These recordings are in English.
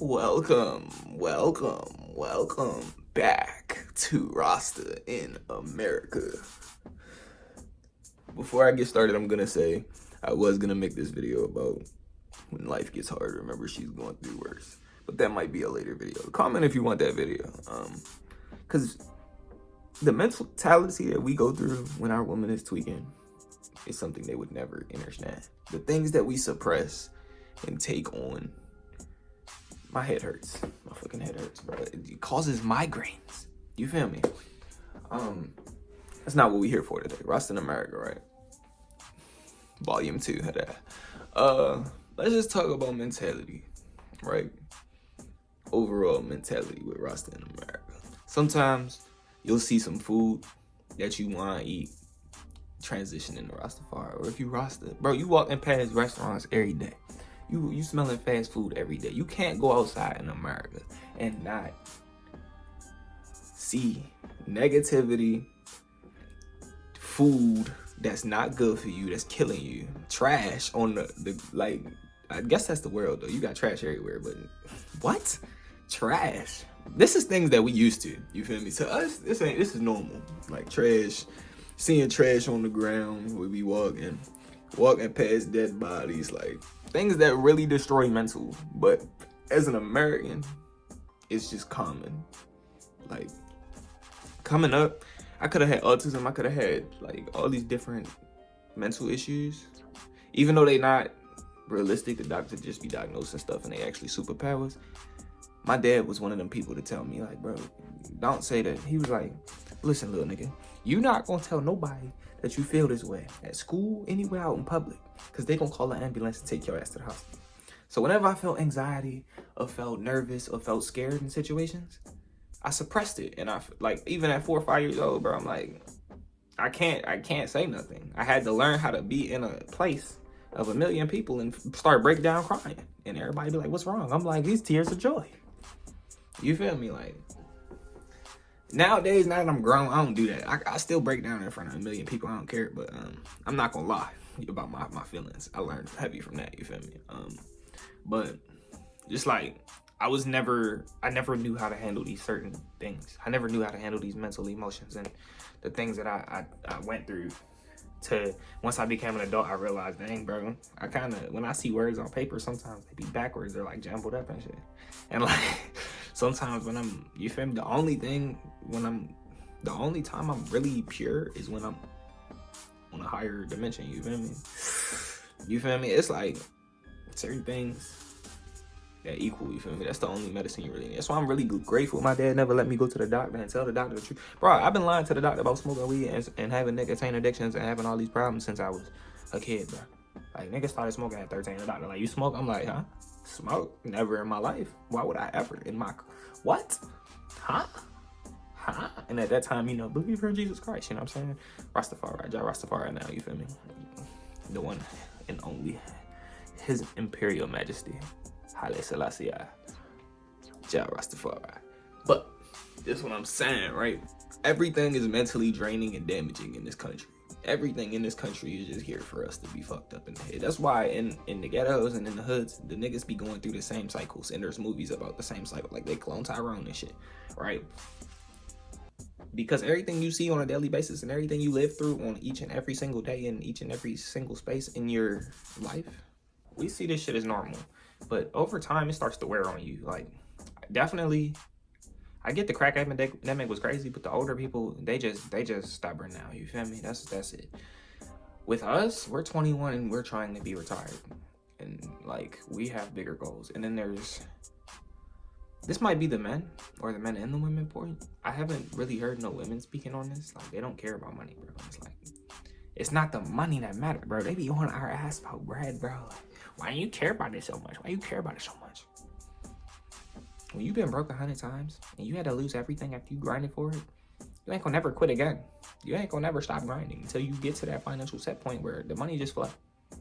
Welcome back to Rasta in America. Before I get started, I'm gonna say I was gonna make this video about when life gets hard. Remember, she's going through worse, but that might be a later video. Comment if you want that video, because the mentality that we go through when our woman is tweaking is something they would never understand. The things that we suppress and take on. My head hurts. My fucking head hurts, bro. It causes migraines. You feel me? That's not what we here for today. Rasta in America, right? Volume 2 had that. Let's just talk about mentality, right? Overall mentality with Rasta in America. Sometimes you'll see some food that you want to eat transition into Rastafari. Or if you Rasta, bro, you walking past restaurants every day. You smelling fast food every day. You can't go outside in America and not see negativity, food that's not good for you, that's killing you, trash on the like, I guess that's the world though. You got trash everywhere, but what? Trash. This is things that we used to. You feel me? To us, this is normal. Like trash, seeing trash on the ground, we be walking past dead bodies, like things that really destroy mental. But as an American, it's just common. Like coming up, I could have had autism. I could have had like all these different mental issues, even though they not realistic. The doctors just be diagnosing stuff and they actually superpowers. My dad was one of them people to tell me like, bro, don't say that. He was like, listen, little nigga, you not gonna tell nobody that you feel this way at school, anywhere out in public, because they gonna call an ambulance and take your ass to the hospital. So whenever I felt anxiety or felt nervous or felt scared in situations, I suppressed it. And I like, even at 4 or 5 years old, bro, I'm like, I can't say nothing. I had to learn how to be in a place of 1 million people and start breaking down crying. And everybody be like, what's wrong? I'm like, these tears of joy. You feel me? Like, nowadays, now that I'm grown, I don't do that. I still break down in front of 1 million people. I don't care, but I'm not gonna lie about my feelings. I learned heavy from that. You feel me? But just like I never knew how to handle these certain things. I never knew how to handle these mental emotions and the things that I went through. To once I became an adult, I realized, dang, bro, I kind of, when I see words on paper, sometimes they be backwards. They're like jumbled up and shit. And like sometimes when you feel me, the only time I'm really pure is when I'm on a higher dimension. You feel me? You feel me? It's like certain things that equal. You feel me? That's the only medicine you really need. That's why I'm really grateful my dad never let me go to the doctor and tell the doctor the truth. Bro, I've been lying to the doctor about smoking weed and having nicotine addictions and having all these problems since I was a kid, bro. Like, niggas started smoking at 13. The doctor like, you smoke? I'm like, huh? Smoke? Never in my life. Why would I ever? What? Huh? And at that time, you know, believe in Jesus Christ, you know what I'm saying? Rastafari, Jah Rastafari now, you feel me? The one and only, His Imperial Majesty, Haile Selassie, Jah Rastafari. But this is what I'm saying, right? Everything is mentally draining and damaging in this country. Everything in this country is just here for us to be fucked up in the head. That's why in the ghettos and in the hoods, the niggas be going through the same cycles. And there's movies about the same cycle, like they clone Tyrone and shit, right? Because everything you see on a daily basis and everything you live through on each and every single day in each and every single space in your life, we see this shit as normal. But over time, it starts to wear on you. Like, definitely, I get the crack epidemic was crazy, but the older people, they just stubborn now. You feel me? That's it. With us, we're 21 and we're trying to be retired. And, like, we have bigger goals. And then this might be the men, or the men and the women point. I haven't really heard no women speaking on this. Like, they don't care about money, bro. It's like, it's not the money that matters, bro. They be on our ass about bread, bro. Like, why do you care about it so much? Why you care about it so much? When you've been broke 100 times and you had to lose everything after you grinded for it, you ain't gonna never quit again. You ain't gonna never stop grinding until you get to that financial set point where the money just flow.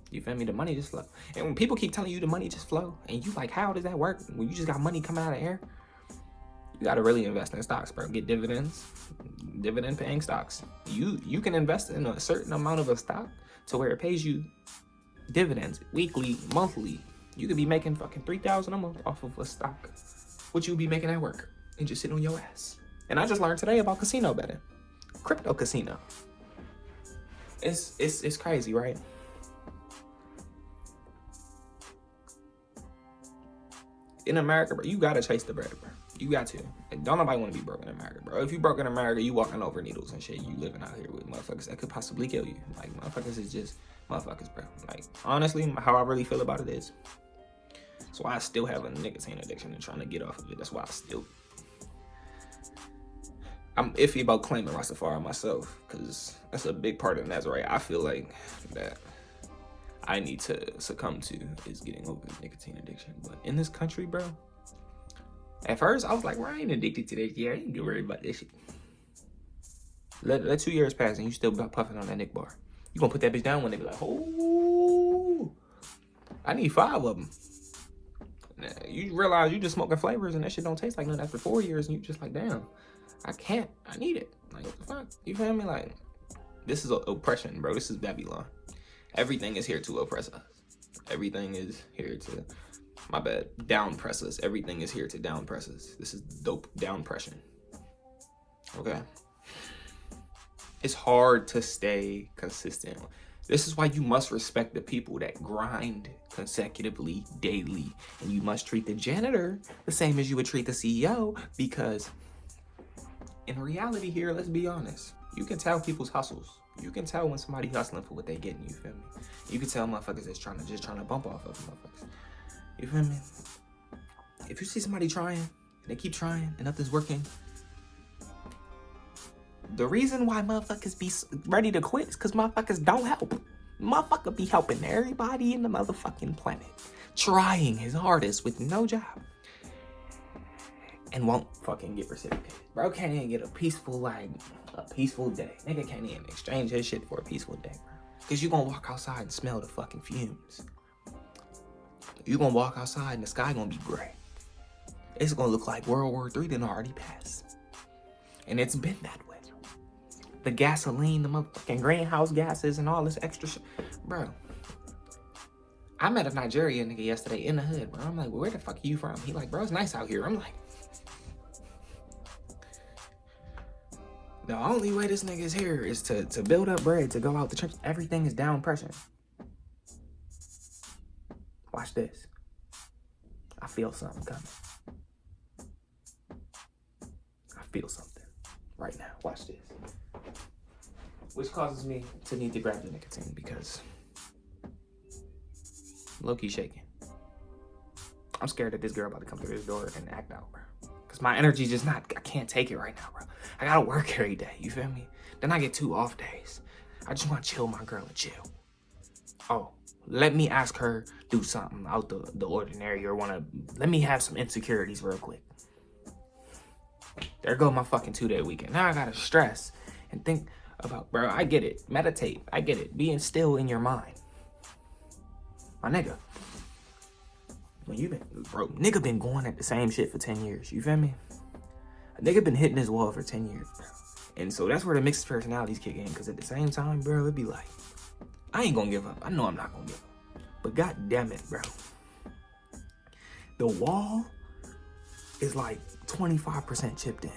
You feel me? The money just flow. And when people keep telling you the money just flow, and you like, how does that work? When you just got money coming out of air, you gotta really invest in stocks, bro. Get dividends, dividend paying stocks. You can invest in a certain amount of a stock to where it pays you dividends weekly, monthly, You could be making fucking $3,000 a month off of a stock. What you be making at work and just sitting on your ass. And I just learned today about casino betting. Crypto casino. It's crazy, right? In America, bro, you gotta chase the bread, bro. You got to. And don't nobody want to be broke in America, bro. If you broke in America, you walking over needles and shit. You living out here with motherfuckers that could possibly kill you. Like, motherfuckers is just motherfuckers, bro. Like, honestly, how I really feel about it is, that's why I still have a nicotine addiction and trying to get off of it. That's why I'm iffy about claiming Rastafari myself, because that's a big part of Nazarite. I feel like that I need to succumb to is getting over nicotine addiction. But in this country, bro, at first I was like, well, I ain't addicted to this. Yeah, I ain't get worried about this shit. Let 2 years pass and you still puffing on that Nick bar. You gonna put that bitch down when they be like, oh, I need 5 of them. You realize you just smoking flavors and that shit don't taste like nothing after 4 years, and you just like, damn, I can't. I need it. Like, what the fuck? You feel me? Like, this is oppression, bro. This is Babylon. Everything is here to oppress us. Everything is here to, my bad, down press us. Everything is here to down press us. This is dope down pression. Okay? It's hard to stay consistent. This is why you must respect the people that grind consecutively, daily. And you must treat the janitor the same as you would treat the CEO, because in reality here, let's be honest, you can tell people's hustles. You can tell when somebody hustling for what they getting, you feel me? You can tell motherfuckers that's trying to bump off of motherfuckers. You feel me? If you see somebody trying, and they keep trying, and nothing's working, the reason why motherfuckers be ready to quit is because motherfuckers don't help. Motherfucker be helping everybody in the motherfucking planet, trying his hardest with no job, and won't fucking get reciprocated. Bro can't even get a peaceful day. Nigga can't even exchange his shit for a peaceful day, bro. Because you gonna walk outside and smell the fucking fumes. You gonna walk outside and the sky gonna be gray. It's gonna look like World War III done already passed. And it's been that way. The gasoline, the motherfucking greenhouse gases, and all this extra shit. Bro, I met a Nigerian nigga yesterday in the hood, bro. I'm like, well, where the fuck are you from? He like, bro, it's nice out here. I'm like, the only way this nigga is here is to build up bread, to go out the church. Everything is down pressure. Watch this. I feel something coming. I feel something right now. Watch this. Which causes me to need to grab the nicotine because low-key shaking. I'm scared that this girl about to come through this door and act out, bro. Because my energy's just not, I can't take it right now, bro. I gotta work every day, you feel me? Then I get 2 off days. I just want to chill my girl and chill. Oh, let me ask her do something out the ordinary, or let me have some insecurities real quick. There go my fucking 2-day weekend. Now I gotta stress and think about, bro, I get it. Meditate. I get it. Being still in your mind. My nigga. When you been, bro, nigga been going at the same shit for 10 years. You feel me? A nigga been hitting his wall for 10 years, bro. And so that's where the mixed personalities kick in. Because at the same time, bro, it'd be like, I ain't gonna give up. I know I'm not gonna give up. But god damn it, bro. The wall is like 25% chipped in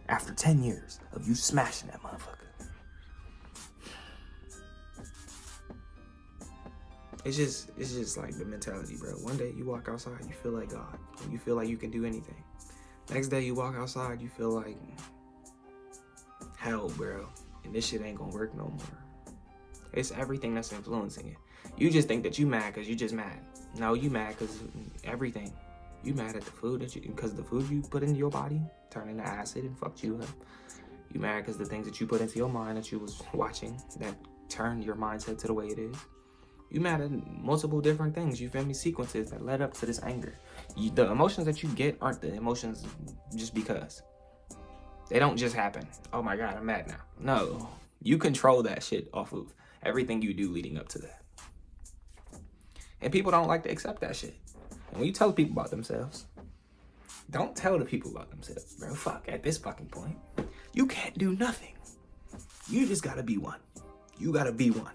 after 10 years of you smashing that motherfucker. It's just like the mentality, bro. One day you walk outside, you feel like God. And you feel like you can do anything. Next day you walk outside, you feel like hell, bro. And this shit ain't gonna work no more. It's everything that's influencing it. You just think that you mad because you just mad. No, you mad because everything. You mad at the food because the food you put into your body turned into acid and fucked you up. You mad because the things that you put into your mind that you was watching that turned your mindset to the way it is. You mad at multiple different things, you feel me? Sequences that led up to this anger. The emotions that you get aren't the emotions just because. They don't just happen. Oh my God, I'm mad now. No, you control that shit off of everything you do leading up to that. And people don't like to accept that shit. And when you tell people about themselves, don't tell the people about themselves, bro. Fuck, at this fucking point, you can't do nothing. You just gotta be one. You gotta be one.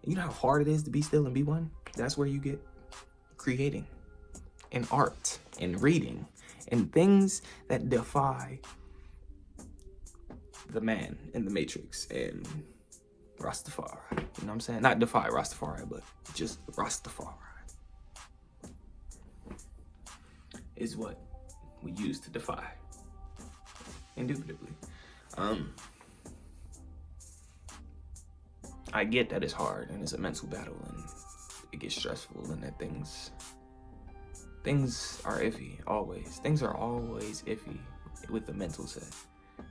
And you know how hard it is to be still and be one? That's where you get creating, in art, in reading, in things that defy the man in the Matrix and Rastafari. You know what I'm saying? Not defy Rastafari, but just Rastafari is what we use to defy. Indubitably. I get that it's hard and it's a mental battle and it gets stressful and that things are iffy, always. Things are always iffy with the mental set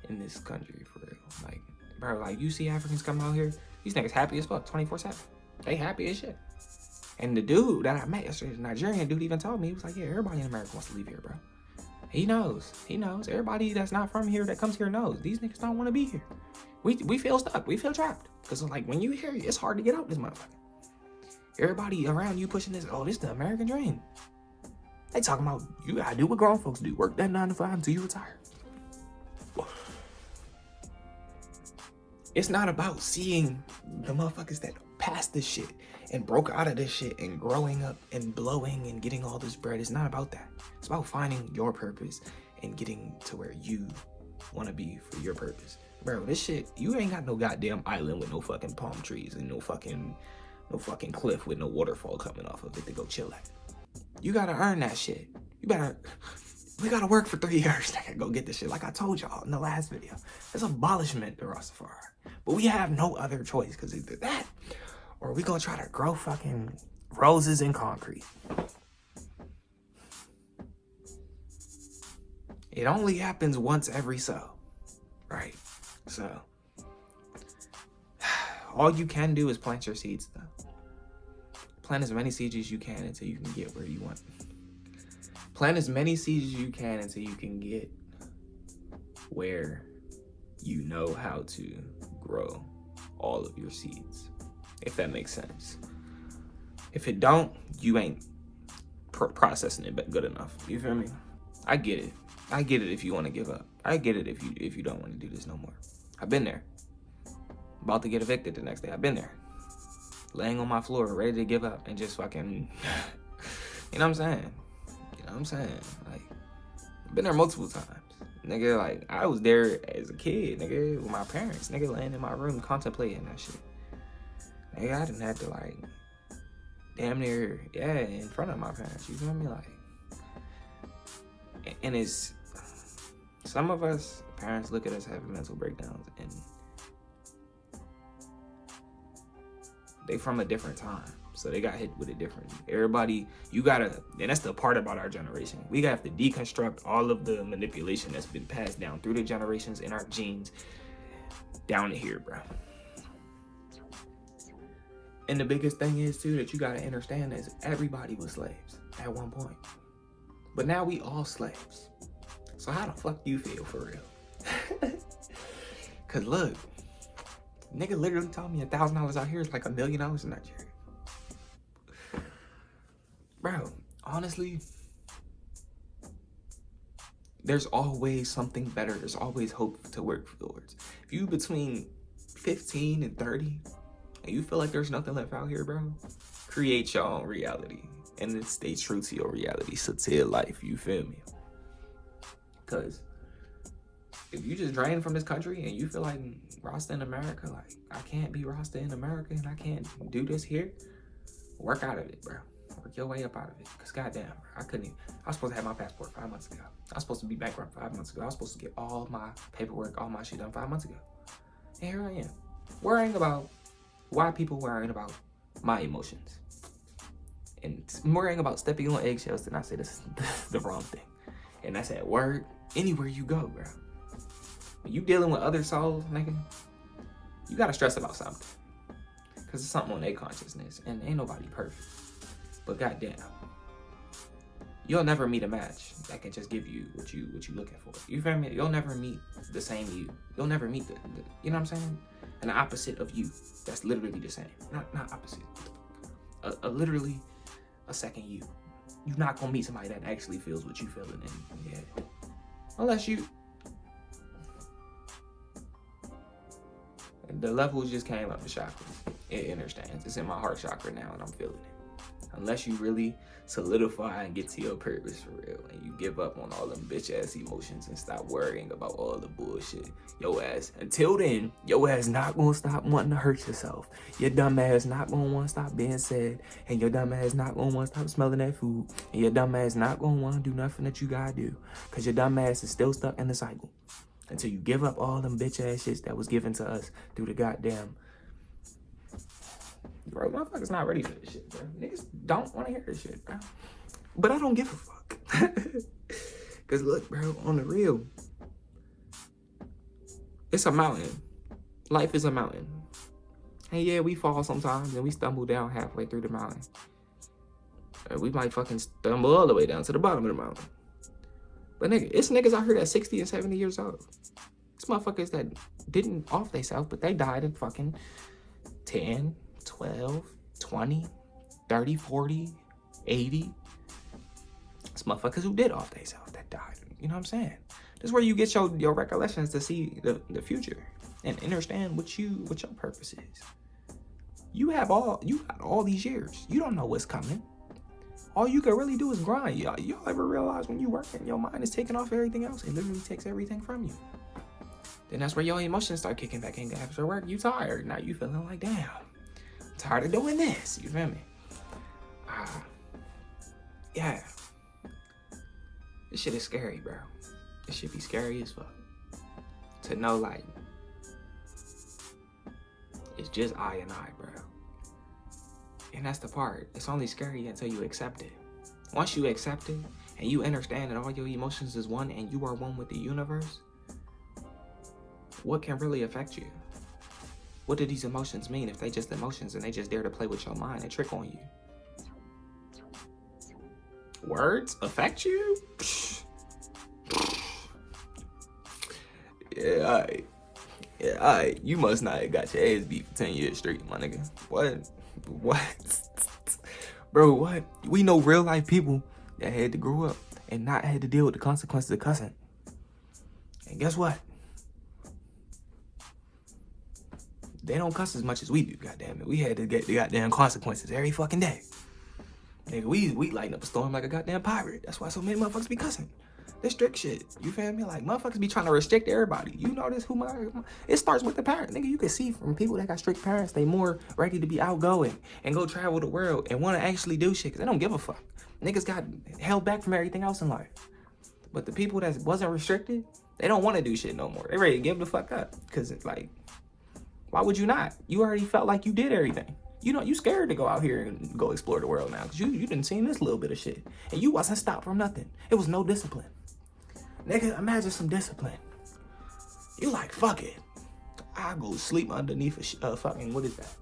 in this country, for real. Like, bro, like, you see Africans come out here, these niggas happy as fuck, 24/7. They happy as shit. And the dude that I met yesterday, the Nigerian dude, even told me, he was like, yeah, everybody in America wants to leave here, bro. He knows. Everybody that's not from here that comes here knows. These niggas don't want to be here. We feel stuck. We feel trapped. Because, like, when you hear it, it's hard to get out this motherfucker. Everybody around you pushing this, oh, this the American dream. They talking about, you gotta do what grown folks do. Work that 9 to 5 until you retire. It's not about seeing the motherfuckers that passed this shit and broke out of this shit and growing up and blowing and getting all this bread. It's not about that. It's about finding your purpose and getting to where you want to be for your purpose. Bro, this shit, you ain't got no goddamn island with no fucking palm trees and no fucking cliff with no waterfall coming off of it to go chill at. You gotta earn that shit. We gotta work for 3 years to go get this shit. Like I told y'all in the last video, it's abolishment to Rastafari. But we have no other choice, because either that or we gonna try to grow fucking roses in concrete. It only happens once every so, right? So, all you can do is plant your seeds, though. Plant as many seeds as you can until you can get where you want. Plant as many seeds as you can until you can get where you know how to grow all of your seeds, if that makes sense. If it don't, you ain't processing it good enough. You feel me? I get it. I get it if you want to give up. I get it if you don't want to do this no more. I've been there. About to get evicted the next day. I've been there. Laying on my floor, ready to give up and just fucking, you know what I'm saying? You know what I'm saying? Like, I've been there multiple times. Nigga, like, I was there as a kid, nigga, with my parents. Nigga, laying in my room contemplating that shit. Nigga, I didn't have to, like, damn near, in front of my parents. You feel me? Like, and it's, some of us, parents look at us having mental breakdowns, and they from a different time. So they got hit with it differently. Everybody, you gotta, and that's the part about our generation. We have to deconstruct all of the manipulation that's been passed down through the generations in our genes down to here, bro. And the biggest thing is, too, that you gotta understand is everybody was slaves at one point. But now we all slaves. So how the fuck do you feel, for real? Cause look, nigga literally told me $1,000 out here is like $1 million in Nigeria. Bro, honestly, there's always something better. There's always hope to work towards. If you between 15 and 30 and you feel like there's nothing left out here, bro, create your own reality and then stay true to your reality. So to your life, you feel me? Because if you just drain from this country and you feel like Rasta in America, like, I can't be Rasta in America and I can't do this here, work out of it, bro. Work your way up out of it. Because goddamn, bro, I was supposed to have my passport 5 months ago. I was supposed to be bankrupt 5 months ago. I was supposed to get all my paperwork, all my shit done 5 months ago. And here I am, worrying about why people worrying about my emotions. And worrying about stepping on eggshells to not say this is the wrong thing. And that's at work, anywhere you go, bro. When you dealing with other souls, nigga, you gotta stress about something. Cause it's something on their consciousness, and ain't nobody perfect. But goddamn, you'll never meet a match that can just give you what you looking for. You feel me? You'll never meet the same you. You'll never meet the you know what I'm saying? An opposite of you. That's literally the same. Not opposite. Literally a second you. You're not gonna meet somebody that actually feels what you feeling in your head. Unless you. The levels just came up the chakras. It understands. It's in my heart chakra now, and I'm feeling it. Unless you really solidify and get to your purpose for real, and you give up on all them bitch ass emotions and stop worrying about all the bullshit. Your ass, until then, your ass not gonna stop wanting to hurt yourself. Your dumb ass not gonna want to stop being sad, and your dumb ass not gonna want to stop smelling that food, and your dumb ass not gonna want to do nothing that you gotta do, cause your dumb ass is still stuck in the cycle until you give up all them bitch ass shits that was given to us through the goddamn. Bro, motherfuckers not ready for this shit, bro. Niggas don't want to hear this shit, bro. But I don't give a fuck. Cause look, bro, on the real, it's a mountain. Life is a mountain. And yeah, we fall sometimes and we stumble down halfway through the mountain. We might fucking stumble all the way down to the bottom of the mountain. But nigga, it's niggas out here that's 60 and 70 years old. It's motherfuckers that didn't off theyself, but they died at fucking 10, 12, 20, 30, 40, 80. It's motherfuckers who did off themselves that died. You know what I'm saying? This is where you get your recollections to see the future and understand what your purpose is. You got all these years. You don't know what's coming. All you can really do is grind. Y'all ever realize when you working, your mind is taking off everything else? It literally takes everything from you. Then that's where your emotions start kicking back in. After work, you tired. Now you feeling like, damn, I'm tired of doing this. You feel me? Yeah. This shit is scary, bro. This shit be scary as fuck. To know, like, it's just I and I, bro. And that's the part. It's only scary until you accept it. Once you accept it, and you understand that all your emotions is one, and you are one with the universe, what can really affect you? What do these emotions mean if they just emotions and they just dare to play with your mind and trick on you? Words affect you? Yeah, alright. Yeah, alright. You must not have got your ass beat for 10 years straight, my nigga. What? Bro, what? We know real life people that had to grow up and not had to deal with the consequences of cussing. And guess what? They don't cuss as much as we do, goddamn it. We had to get the goddamn consequences every fucking day. Nigga, we lighten up a storm like a goddamn pirate. That's why so many motherfuckers be cussing. This strict shit. You feel me? Like, motherfuckers be trying to restrict everybody. You know this, it starts with the parent. Nigga, you can see from people that got strict parents, they more ready to be outgoing and go travel the world and want to actually do shit because they don't give a fuck. Niggas got held back from everything else in life. But the people that wasn't restricted, they don't want to do shit no more. They ready to give the fuck up. Because it's like, why would you not? You already felt like you did everything. You know, you scared to go out here and go explore the world now. Because you didn't see this little bit of shit. And you wasn't stopped from nothing. It was no discipline. Nigga, imagine some discipline. You like, fuck it. I go sleep underneath a fucking, what is that?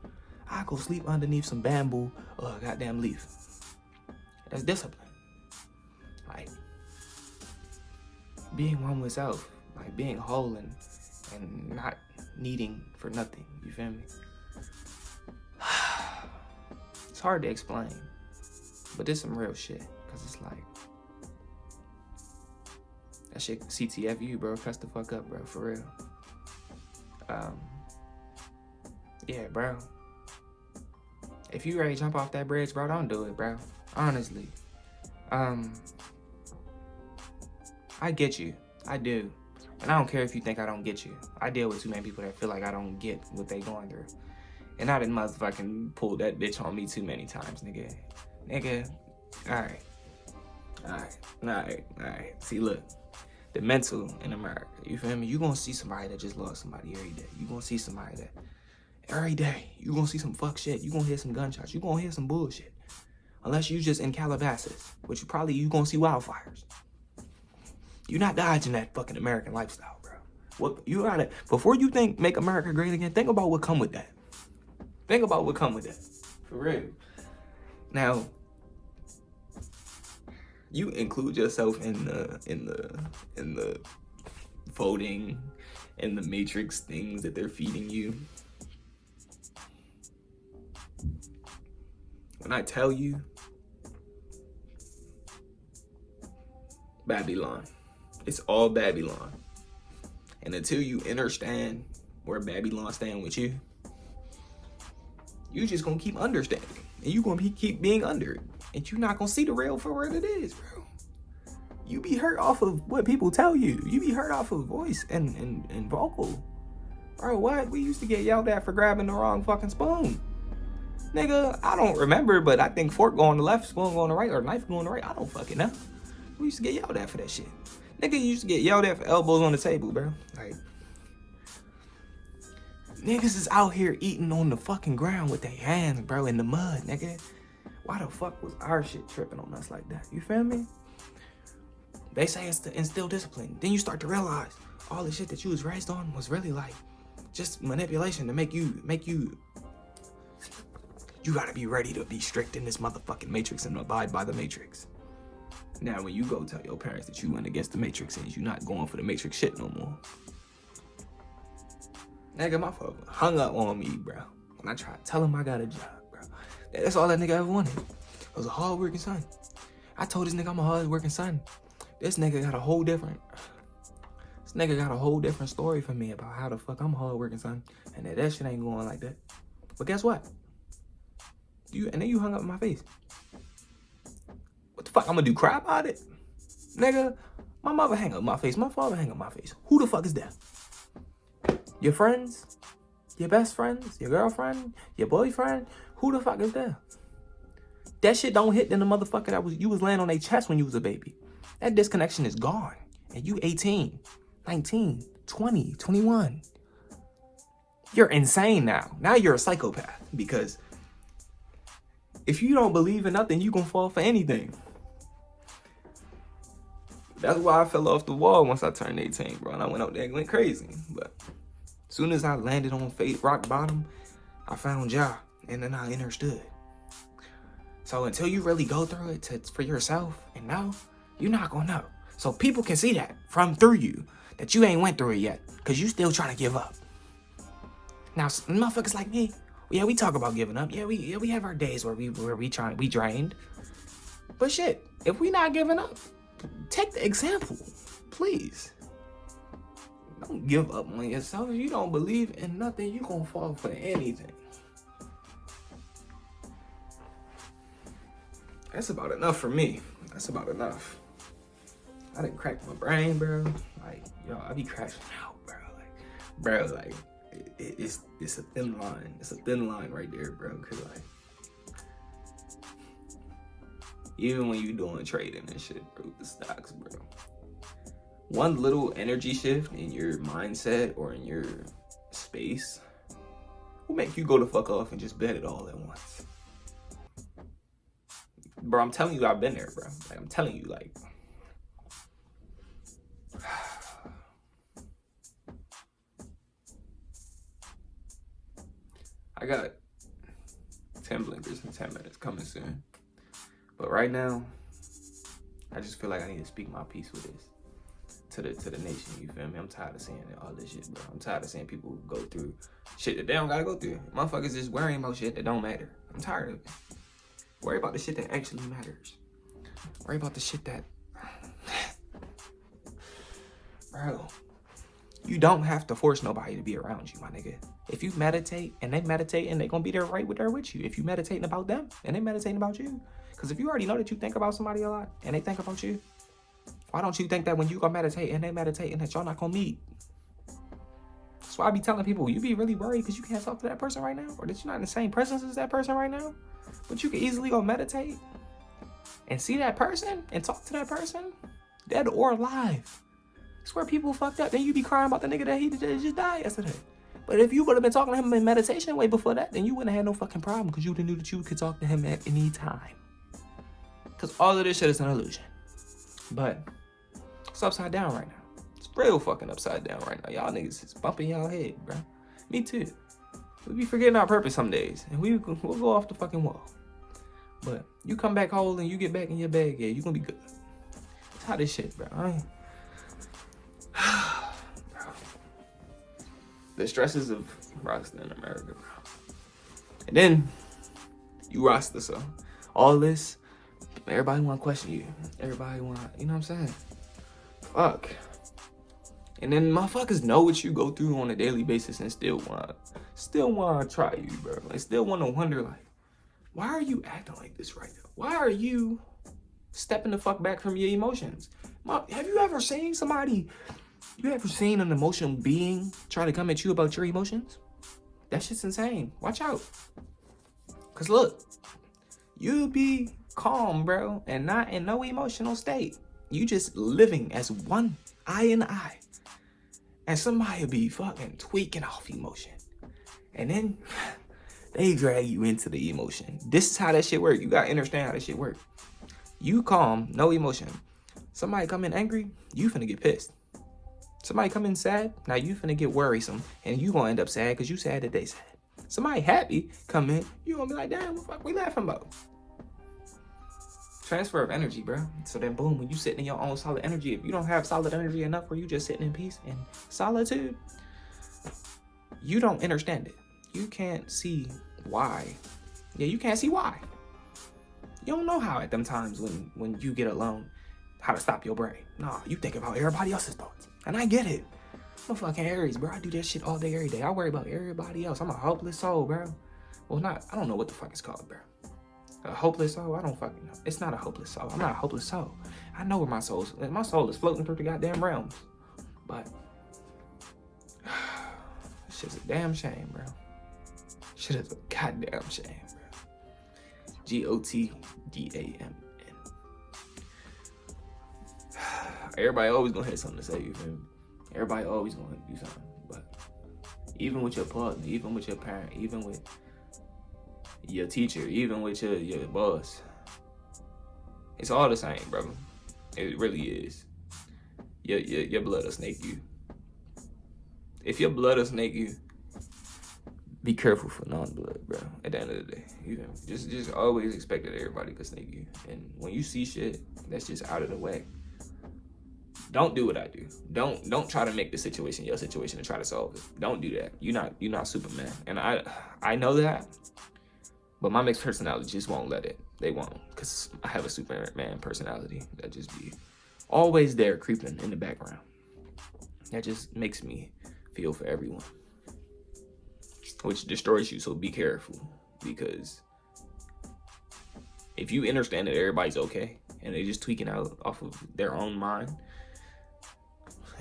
I go sleep underneath some bamboo or a goddamn leaf. That's discipline. Like, being one with self. Like, being whole and not needing for nothing. You feel me? It's hard to explain. But this some real shit. Because it's like, that shit CTFU, bro. Cuss the fuck up, bro. For real. Yeah, bro. If you ready to jump off that bridge, bro, don't do it, bro. Honestly. I get you. I do. And I don't care if you think I don't get you. I deal with too many people that feel like I don't get what they going through. And I done motherfucking pulled that bitch on me too many times, nigga. Nigga. Alright. See, look. The mental in America, you feel me? You gonna see somebody that just lost somebody every day. You gonna see somebody that every day, you gonna see some fuck shit. You gonna hear some gunshots. You gonna hear some bullshit. Unless you just in Calabasas, which you gonna see wildfires. You're not dodging that fucking American lifestyle, bro. What you gotta, before you make America great again, think about what come with that. Think about what come with that. For real. Now, you include yourself in the voting and the matrix things that they're feeding you. When I tell you, Babylon. It's all Babylon. And until you understand where Babylon stand with you, you just gonna keep understanding. And you gonna keep being under it. And you're not gonna see the real for what it is, bro. You be hurt off of what people tell you. You be hurt off of voice and vocal. Bro, what? We used to get yelled at for grabbing the wrong fucking spoon. Nigga, I don't remember, but I think fork go on the left, spoon go on the right, or knife go on the right. I don't fucking know. We used to get yelled at for that shit. Nigga used to get yelled at for elbows on the table, bro. Like, niggas is out here eating on the fucking ground with their hands, bro, in the mud, nigga. Why the fuck was our shit tripping on us like that? You feel me? They say it's to instill discipline. Then you start to realize all the shit that you was raised on was really like just manipulation to make you gotta be ready to be strict in this motherfucking matrix and abide by the matrix. Now, when you go tell your parents that you went against the matrix and you're not going for the matrix shit no more, nigga, my father hung up on me, bro. When I tried to tell him I got a job, bro. That's all that nigga ever wanted. I was a hard-working son. I told this nigga I'm a hard-working son. This nigga got a whole different story for me about how the fuck I'm a hard-working son and that shit ain't going like that. But guess what? And then you hung up in my face. What the fuck I'm gonna do, cry about it? Nigga, my mother hang up my face, my father hang up my face. Who the fuck is that? Your friends? Your best friends? Your girlfriend? Your boyfriend? Who the fuck is that? That shit don't hit in the motherfucker that you was laying on their chest when you was a baby. That disconnection is gone. And you 18, 19, 20, 21. You're insane now. Now you're a psychopath because if you don't believe in nothing, you gonna fall for anything. That's why I fell off the wall once I turned 18, bro. And I went out there and went crazy. But as soon as I landed on rock bottom, I found Jah. And then I understood. So until you really go through it for yourself and know, you're not gonna know. So people can see that through you, that you ain't went through it yet. Because you still trying to give up. Now, motherfuckers like me, yeah, we talk about giving up. Yeah, we have our days where we drained. But shit, if we not giving up, take the example, please. Don't give up on yourself. If you don't believe in nothing, you gonna fall for anything. That's about enough for me. That's about enough. I didn't crack my brain, bro. Like, yo, I be crashing out, bro. Like, it's a thin line. It's a thin line right there, bro. Cause like, even when you doing trading and shit, bro, the stocks, bro. One little energy shift in your mindset or in your space will make you go the fuck off and just bet it all at once. Bro, I'm telling you, I've been there, bro. Like, I'm telling you, like, I got 10 blinkers in 10 minutes coming soon. But right now, I just feel like I need to speak my piece with this to the nation, you feel me? I'm tired of seeing all this shit, bro. I'm tired of seeing people go through shit that they don't gotta go through. Motherfuckers just worrying about shit that don't matter. I'm tired of it. Worry about the shit that actually matters. Worry about the shit that... Bro, you don't have to force nobody to be around you, my nigga. If you meditate and they meditate and they gonna be there with you. If you meditating about them and they meditating about you. Because if you already know that you think about somebody a lot and they think about you, why don't you think that when you go meditate and they meditate and that y'all not gonna meet? That's why I be telling people, you be really worried because you can't talk to that person right now, or that you're not in the same presence as that person right now. But you can easily go meditate and see that person and talk to that person, dead or alive. It's where people fucked up. Then you be crying about the nigga that he just died yesterday. But if you would have been talking to him in meditation way before that, then you wouldn't have had no fucking problem because you knew that you could talk to him at any time. Because all of this shit is an illusion. But it's upside down right now. It's real fucking upside down right now. Y'all niggas is bumping y'all head, bro. Me too. We be forgetting our purpose some days. And we'll go off the fucking wall. But you come back whole and you get back in your bag, yeah, you gonna be good. That's how this shit, bro. Bro. The stresses of Rasta in America, bro. And then you Rasta, so all this, everybody wanna question you. Everybody wanna, you know what I'm saying? Fuck. And then motherfuckers know what you go through on a daily basis and still wanna try you, bro. Like, still wanna wonder, like, Why are you acting like this right now? Why are you stepping the fuck back from your emotions? Have you ever seen an emotional being try to come at you about your emotions? That shit's insane. Watch out. Cause look, you be calm, bro, and not in no emotional state. You just living as one eye in eye. And somebody be fucking tweaking off emotion. And then they drag you into the emotion. This is how that shit work. You gotta understand how that shit work. You calm, no emotion. Somebody come in angry, you finna get pissed. Somebody come in sad, now you finna get worrisome. And you gonna end up sad because you sad that they sad. Somebody happy come in, you gonna be like, damn, what the fuck we laughing about? Transfer of energy, bro. So then boom, when you sitting in your own solid energy, if you don't have solid energy enough where you just sitting in peace and solitude, you don't understand it. You can't see why. Yeah, you can't see why. You don't know how at them times when you get alone, how to stop your brain. Nah, you think about everybody else's thoughts. And I get it. I'm a fucking Aries, bro. I do that shit all day, every day. I worry about everybody else. I'm a hopeless soul, bro. Well, I don't know what the fuck it's called, bro. A hopeless soul? I don't fucking know. It's not a hopeless soul. I'm not a hopeless soul. I know where my soul is floating through the goddamn realms. But it's just a damn shame, bro. Shit is a goddamn shame, bro. GOTDAMN. Everybody always gonna have something to say, you feel me? Everybody always gonna do something. But even with your partner, even with your parent, even with your teacher, even with your boss, it's all the same, brother. It really is. Your blood will snake you. If your blood will snake you, be careful for non-blood, bro. At the end of the day, you know, just always expect that everybody could snake you. And when you see shit that's just out of the way, don't do what I do. Don't try to make the situation your situation and try to solve it. Don't do that. You're not Superman. And I know that, but my mixed personality just won't let it. They won't, because I have a Superman personality that just be always there creeping in the background. That just makes me feel for everyone, which destroys you. So be careful, because if you understand that everybody's okay and they're just tweaking out off of their own mind,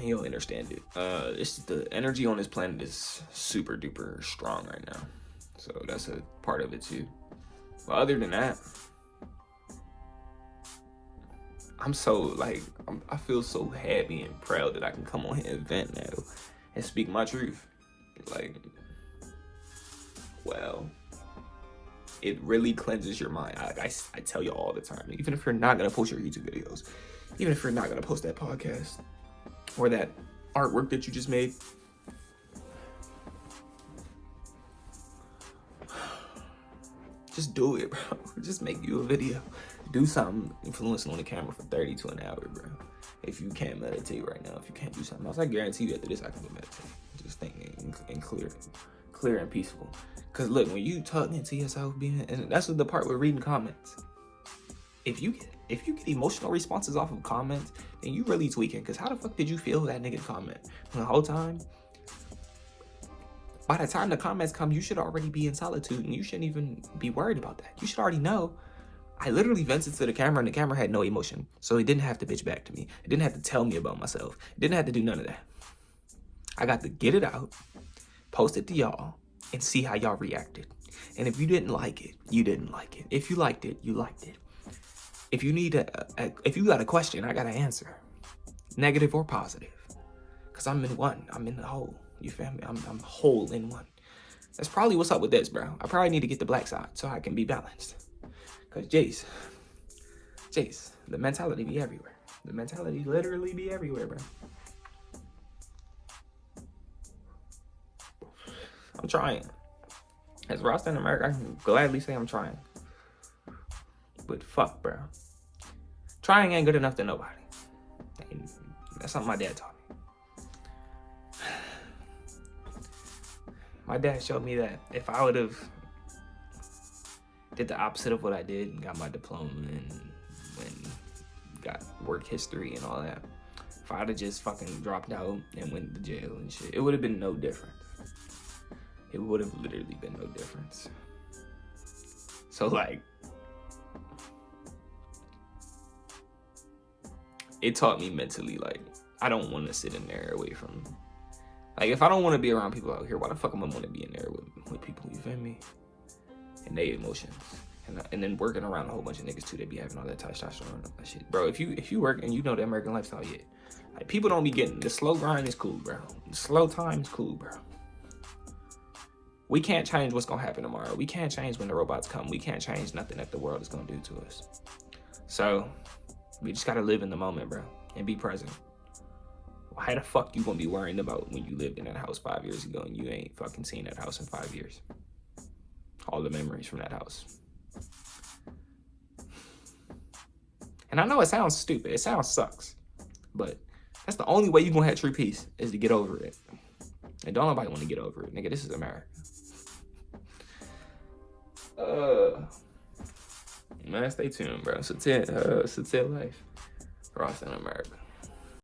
you'll understand it. It's the energy on this planet is super duper strong right now, so that's a part of it too. But other than that, I feel so happy and proud that I can come on here and vent now and speak my truth. Like, well, it really cleanses your mind. I tell you all the time, even if you're not gonna post your YouTube videos, even if you're not gonna post that podcast or that artwork that you just made, just do it, bro. Just make you a video. Do something influencing on the camera for 30 to an hour, bro. If you can't meditate right now, if you can't do something else, I guarantee you after this I can go meditate. Just thinking and clear and peaceful. Cause look, when you talking to yourself, and that's the part with reading comments. If you get emotional responses off of comments, then you really tweaking. Cause how the fuck did you feel that nigga comment the whole time? By the time the comments come, you should already be in solitude and you shouldn't even be worried about that. You should already know. I literally vented to the camera and the camera had no emotion. So it didn't have to bitch back to me. It didn't have to tell me about myself. It didn't have to do none of that. I got to get it out, post it to y'all, and see how y'all reacted. And if you didn't like it, you didn't like it. If you liked it, you liked it. If you need if you got a question, I got an answer. Negative or positive. Cause I'm in one. I'm in the whole. You feel me? I'm whole in one. That's probably what's up with this, bro. I probably need to get the black side so I can be balanced. Cause Jace, the mentality be everywhere. The mentality literally be everywhere, bro. I'm trying. As Rasta in America, I can gladly say I'm trying. But fuck, bro. Trying ain't good enough to nobody. And that's something my dad taught me. My dad showed me that if I would have did the opposite of what I did and got my diploma and got work history and all that, if I'd have just fucking dropped out and went to jail and shit, it would have been no difference. It would have literally been no difference. So like, it taught me mentally, like, I don't want to sit in there away from, like, if I don't want to be around people out here, why the fuck am I want to be in there with people, you feel me? And their emotions. And then working around a whole bunch of niggas too, they be having all that testosterone and that shit. Bro, if you work and you know the American lifestyle, yeah. Like, people don't be getting, the slow grind is cool, bro. The slow time is cool, bro. We can't change what's gonna happen tomorrow. We can't change when the robots come. We can't change nothing that the world is gonna do to us. So, we just gotta live in the moment, bro, and be present. Why the fuck you gonna be worrying about when you lived in that house 5 years ago and you ain't fucking seen that house in 5 years? All the memories from that house. And I know it sounds stupid. It sounds sucks. But that's the only way you gonna have true peace is to get over it. And don't nobody want to get over it. Nigga, this is America. Man, stay tuned, bro. Life. Rasta in America.